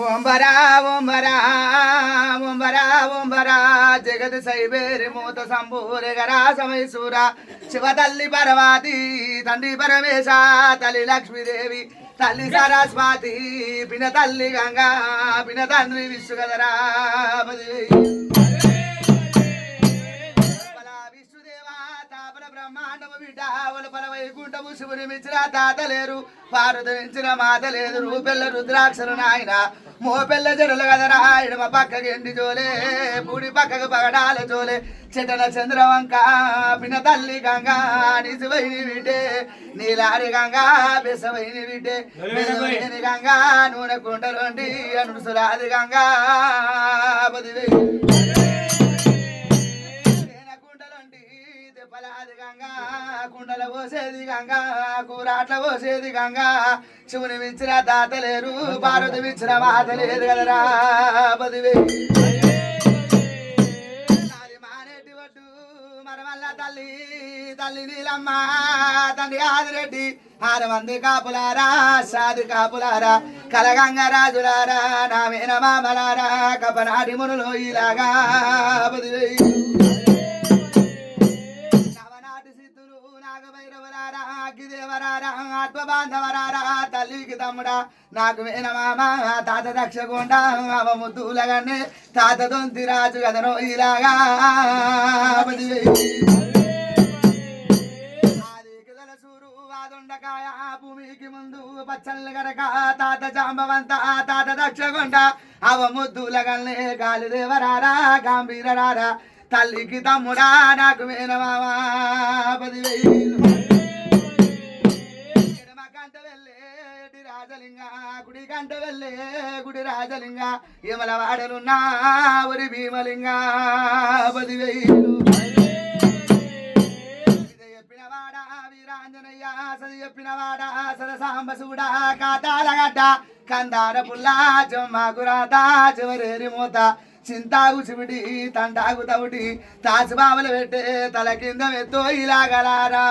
ఓంబరా ఓంబరా ఓంబరా ఓంబరా జగత్ సైబేరి మూత సంభూరెగరా సమయసూర శివ తల్లి పర్వతి తండ్రి పరమేశ తల్లి లక్ష్మీదేవి తల్లి సరస్వతి పిన తల్లి గంగా పిన తండ్రి విశ్వగదరా బ్రహ్మాండము బిడ్డ ఒలపల వైకుంఠము శివుని మించిన తాత లేరు పార్వతి మించిన మాత లేదు రూపెల్ల రుద్రాక్షలు నాయన మోపెల్ల జడలు కదరా ఇడమ పక్కకి ఎండి జోలే పూడి పక్కకు పగడాల జోలే చెటన చంద్రవంక పిన తల్లి గంగా నిజవైని విటే నీలారి గంగా బెసవైని విటే బెసవైని గంగా నూనె కుంటలోండి అనుసురాది గంగా పదివే పలాది గంగా కుండల పోసేది గంగా కూరాట్ల పోసేది గంగా శివుని మించిన తాత లేరు పార్వతి మించిన మాత లేదు కదరా పదివే మానేటి ఒడ్డు మరమల్ల తల్లి తల్లి నీలమ్మ తండ్రి ఆదిరెడ్డి 6 మంది కాపులారా సాది కాపులారా కలగంగ రాజులారా నా మేన మామలారా కపనాటి మునులు ఇలాగా పదివే ఆత్మబాంధవరారా తల్లికి తమ్ముడా నాకు వేన మామ తాత దక్షగుండ అవ ముద్దులగానే తాత దొంతి రాజు కదనో ఇలాగా సూరు వాదుండకాయ భూమికి ముందు పచ్చళ్ళు గడక తాత జాంబవంత తాత దక్షగుండ అవ ముద్దులగానే గాలిదేవరారా గాంభీరరారా తల్లికి తమ్ముడా నాకు వేన మామ 10,000 రాజలింగ గుడి కంట వెళ్ళే గుడి రాజలింగ యమల వాడలున్నా ఊరి భీమలింగ 10,000 చెప్పిన వాడ వీరాంజనయ్య సది చెప్పిన వాడ సరసాంబ సూడ కాతాలగడ్డ కందార పుల్ల జమ్మాకురాత చివరేరి మూత చింతాగు చిమిటి తంటాగు తవుటి తాసుబాబులు పెట్టే తల కింద మెత్తో ఇలాగలారా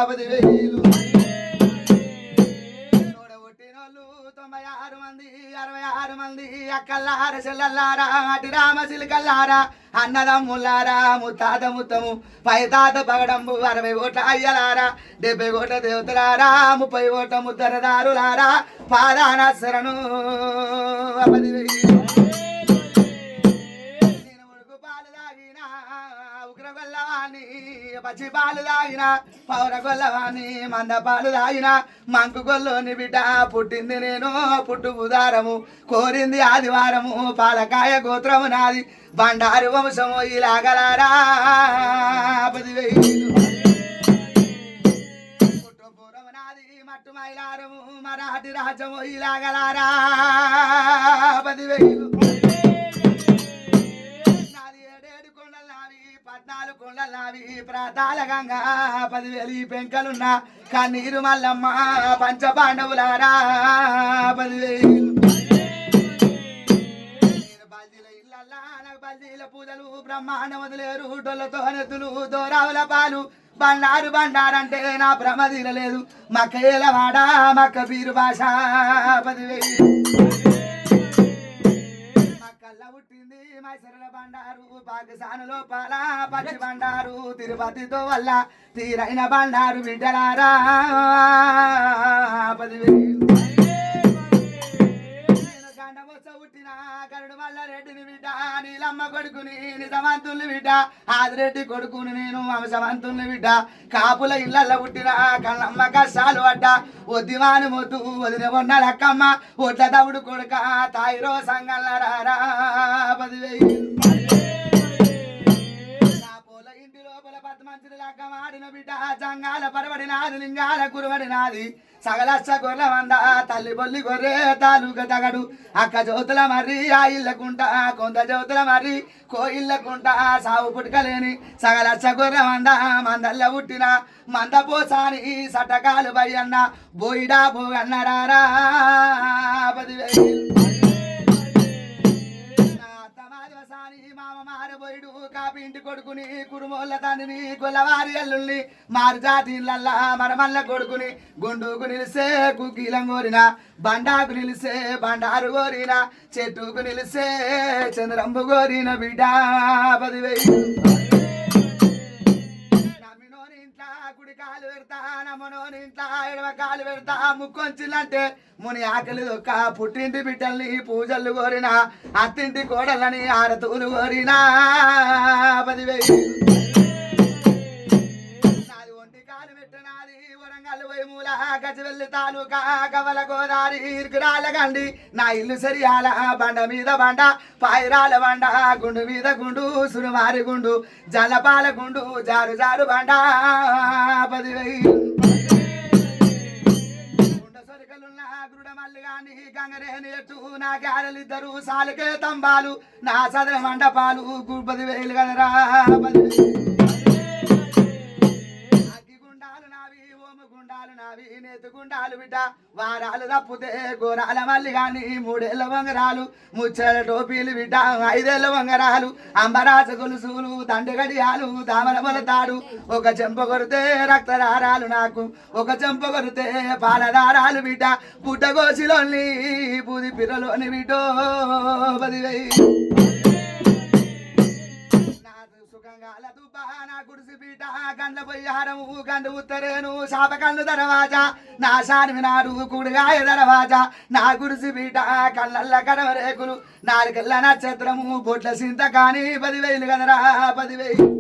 10,000 96 మంది 66 మంది అక్కల్లార చెల్లల్లారా అటి రామ చిలుకల్లారా అన్నదమ్ములారా ముత్తాత ముత్తము పైతాత పగడంబు 60 కోట్ల అయ్యలారా 70 కోట్ల దేవతలారా 30 కోట్ల ముద్దరదారులారా పాదానసరను 10,000 ఉగ్రగొల్లవాణి పచ్చి పాలు తాగిన పౌర గొల్లవాణి మంద పాలు తాగిన మంకు గొల్లోని బిడ్డ పుట్టింది నేను పుట్టు ఉదారము కోరింది ఆదివారము పాలకాయ గోత్రము నాది బండారు వంశము ఇలాగలారా 10,000 పుట్టుపూరము నాది మట్టు మైలారము మరాఠి రాజ్యము ఇలాగలారా 10,000 14 కొండలావి ప్రాతాల గంగా 10,000 పెంకలున్నా కన్నీరు మల్లమ్మ పంచపాండవులారా 10,000 బల్దీల పూజలు బ్రహ్మాండ వదిలేరు డొల్లతో నెత్తులు దోరావుల పాలు బండారు బండారంటే నా భ్రమ తీరలేదు మక్కయ్యల వాడ మక్క పీరు భాష 10,000 పుట్టింది మైసరల బండారు పాకిస్తానులో పాల పచ్చి బండారు తిరుపతితో వల్ల తీరైన బండారు బిడ్డలారా 10,000 గండమొచ్చ పుట్టిన గరుడు వల్ల రెడ్డిని బిడ్డ నీలమ్మ కొడుకుని నిజమంతుల్ని బిడ్డ ఆదిరెడ్డి కొడుకుని నేను వంశవంతుల్ని బిడ్డ కాపుల ఇళ్ళల్లో పుట్టిన కన్నమ్మ కష్టాలు పడ్డ ఒద్దివాని మొద్దు వదిన ఉన్న లక్కమ్మ ఒట్ల తవుడు కొడుక తాయిరో సంగల్లరారా 10,000 ఇంటి లోపల 10 మంచులు లగ్గమాడిన బిడ్డ జంగాల పరబడినాది లింగాల కురబడినాది సగలచ్చ గొర్రె వంద తల్లి బొల్లి గొర్రె తాలూక తగడు అక్క జ్యోతుల మర్రి ఆ ఇళ్ళకుంట కొంత జ్యోతుల మర్రి కోయిళ్ళకుంట సాగు పుట్టుకలేని సగలచ్చ గొర్రె వంద మందల్ల పుట్టిన మంద పోసాని సటకాలు బయ్యన్న బోయిడా బోగన్నరారా 10,000 మామ మార పోయిడు కాపి ఇంటి కొడుకుని కురుమోళ్ళ తండ్రిని గొల్లవారి అల్లుల్ని మారు జాతీలల్లా మరమల్ల కొడుకుని గుండుకు నిలిసే కుకీలం కోరిన బండాకు నిలిసే బండారు కోరిన చెట్టుకు నిలిసే చంద్రంబు కోరిన బిడ్డ 10,000 కుడి కాలు పెడతా నమ్మనోని ఇంట్లో ఎడమ కాలు పెడతా ముక్కొంచిల్లంటే ముని ఆకలి దొక్క పుట్టింటి బిడ్డల్ని పూజలు కోరిన అత్తింటి కోడలని ఆరతూలు కోరినా 10,000 నాది ఒంటి కాలు పెట్టనాది వరంగల్ పోయి మూల గజవెల్లి తాలూకా కవల గోదారి ఇరుకురాల గండి నా ఇల్లు సరియాల బండ మీద బండ పాయిరాల బండ గుండు మీద గుండు సురుమారి గుండు జలపాల గుండు జారు జారు బండ 10,000 మల్లిగాని గంగరేని ఎట్టు నా గారెలిద్దరు సాలకే తంబాలు నా సదర మండపాలు 10,000 కదరా 10,000 గుండాలు నావి నేతు గుండాలు బిడ్డ వారాలు తప్పుతే గోరాల మల్లి గాని 3 ఏళ్ళ వంగరాలు ముచ్చల టోపీలు బిడ్డ 5 ఏళ్ళ వంగరాలు అంబరాజ గొలుసులు దండగడియాలు దామల మొలతాడు ఒక చెంప కొరితే రక్తదారాలు నాకు ఒక చెంప కొరితే పాలదారాలు బిడ్డ పుట్టగోసిలోని పూది పిర్రలోని బిడ్డో 10,000 నా గుడిసి పీట గండ్ల పొయ్యారము గండు ఉత్తరేను శాపకన్ను దరవాజా నా శాని నాడు కుడిగాయ దరవాజా నా గుడిసి పీట కళ్ళల్ల కడవరేకులు 4 కళ్ళ నక్షత్రము బొట్ల సింత కానీ 10,000 కదరా 10,000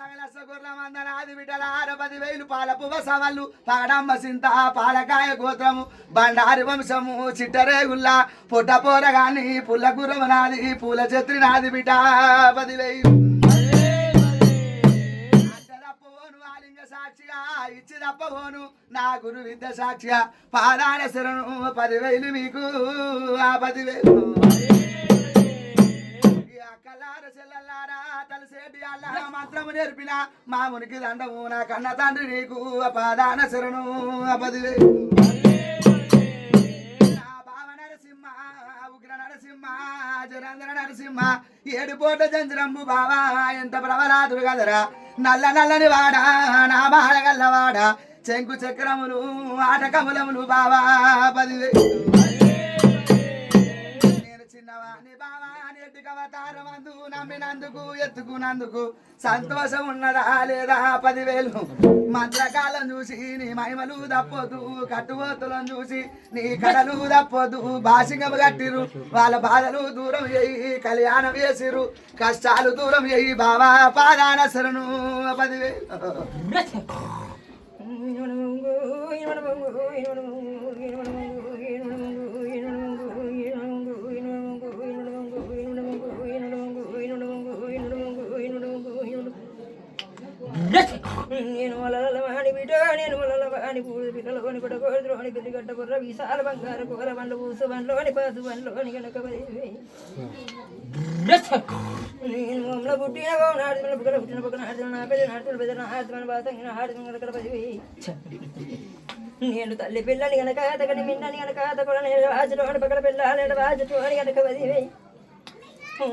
సగలస గొర్రెల మందనాది బిడ్డలార 10,000 పాల పువ్వ సవళ్ళు పాడమ్మ సింత పాలకాయ గోత్రము బండారి వంశము చిట్టరేగుల్లా పొట్ట పోరగాని పుల్ల గుర్రము నాది పూల చెత్రి నాది బిడ్డ 10,000 ఆలింగ సాక్షిగా ఇచ్చి తప్పబోను నా గురు విద్య సాక్షిగా పాదాన శరణు 10,000 మీకు ఆ 10,000 అక్కలార చెల్లెల్లారా తలసేటి అల్లా మంత్రము నేర్పిన మామునికి దండము నా కన్న తండ్రి నీకు పాదాన శరణు 10,000 బావ నరసింహ ఉగ్ర నరసింహ జరంధ్ర నరసింహ 7 పోట జంజరంబు బావా ఎంత ప్రవలాదుడు కదరా నల్ల నల్లని వాడ నా బాలగల్లవాడ చెంకు చక్రములు ఆటకములములు బావా 10,000 చిన్నవాణి బావా అవతారమందు నమ్మినందుకు ఎత్తుకున్నందుకు సంతోషం ఉన్నదా లేదా 10,000 మంత్రకాలం చూసి నీ మహిమలు తప్పొద్దు కట్టుబోతులను చూసి నీ కడలు తప్పొద్దు భాషింగము కట్టిరు వాళ్ళ బాధలు దూరం చేయి కళ్యాణం చేసిరు కష్టాలు దూరం చేయి బావా పాదాన శరణు 10,000 నేను వలలవాణి బిడ్డ నేను వలలవాణి పూల పిల్లలోని పడగోద్రోని పెద్దగడ్డ బుర్ర విశాల బంగారు కూర బండ్లు పూసు బండ్లోని పాసు బండ్లోని కనుక నేను మమ్మల్ని పుట్టిన నాడుతున్న బుక్కల పుట్టిన పక్క నాడుతున్న నా పెద్ద నాడుతున్న పెద్ద నాడుతున్న బాతంగిన ఆడుతున్న కనుక 10,000 నేను తల్లి పిల్లని కనుక తగని మిన్నని కనుక తగని రాజులోని పక్కన పిల్లని రాజులోని కనుక 10,000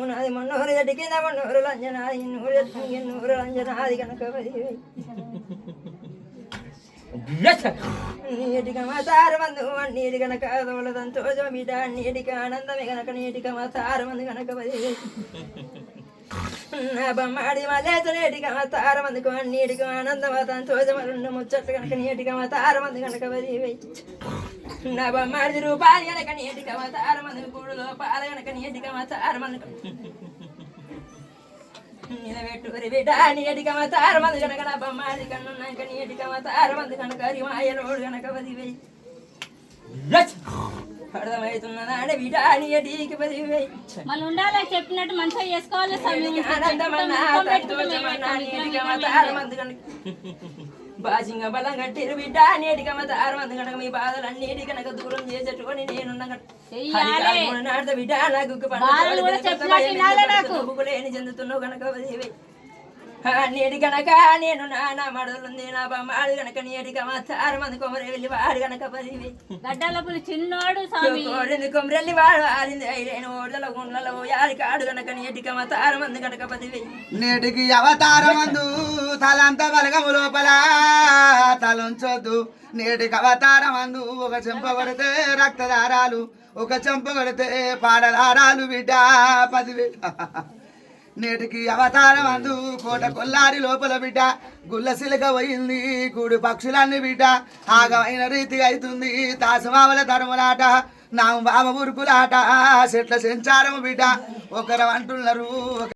నాది మొన్నూరు జడ్డి కింద మొన్నూరు లంజనాది ఎన్నూరు లంజనాది కనుక 10,000 నీటిక మాతారు మందు నీటి కనుక తోల సంతోషం బిడ్డ నీటికి ఆనందమే కనుక నీటిక మాతారు మంది కనుక 10,000 నా బొమ్మాడి మలేసు నీటిక మాతారు మందికి నీటికి ఆనందం సంతోషం 2 ముచ్చట్లు కనుక నీటిక మాతారు మంది కనుక 10,000 నా బొమ్మాడి రూపాయలు కనుక నీటిక మాతారు మంది కూడులో పాల కనుక నీటిక మాతారు మంది నిలబెట్టుకురి బిడ్డ నీటిక మాతారు మంది కనుక నా బొమ్మాడి కన్నున్నాక నీటిక మాతారు మంది కనుక మాయలోడు కనుక 10,000 అర్థమవుతున్నదా అంటే బిడ్డ నీటికి 10,000 మళ్ళీ ఉండాలి చెప్పినట్టు మంచిగా చేసుకోవాలి బాసింగ బలం కట్టిరు బిడ్డ నేటికి 6 కనుక మీ బాధలన్నిటి కనుక దూరం చేసేట్టుకొని నేను నాడత బిడ్డ నాకు లేని చెందుతున్నావు కనుక 10,000 నేటి కనుక నేను నాన్న మడలుంది నా బొమ్మాడు కనుక నేటి కమతారు మంది కొమరి వెళ్ళి వాడు కనుక 10,000 గడ్డల పులి చిన్నోడు స్వామి కోరింది కొమరెల్లి వాడు ఆరింది 5 ఓడల గుండెల యారి కాడు కనుక నేటి కమతారు మంది కనుక 10,000 నేటికి అవతారమందు తలంత బలగము లోపల తలంచొద్దు నేటికి అవతారమందు ఒక చెంప కొడితే రక్తదారాలు ఒక చెంప కొడితే పాడదారాలు బిడ్డ 10,000 నేటికి అవతారమందు కోట కొల్లారి లోపల బిడ్డ గుల్ల సిలక పోయింది కూడు పక్షులన్నీ బిడ్డ ఆగమైన రీతిగా అవుతుంది తాసమావల తరములాట నా బామ బురుకులాట చెట్ల సంచారము బిడ్డ ఒకరు అంటున్నారు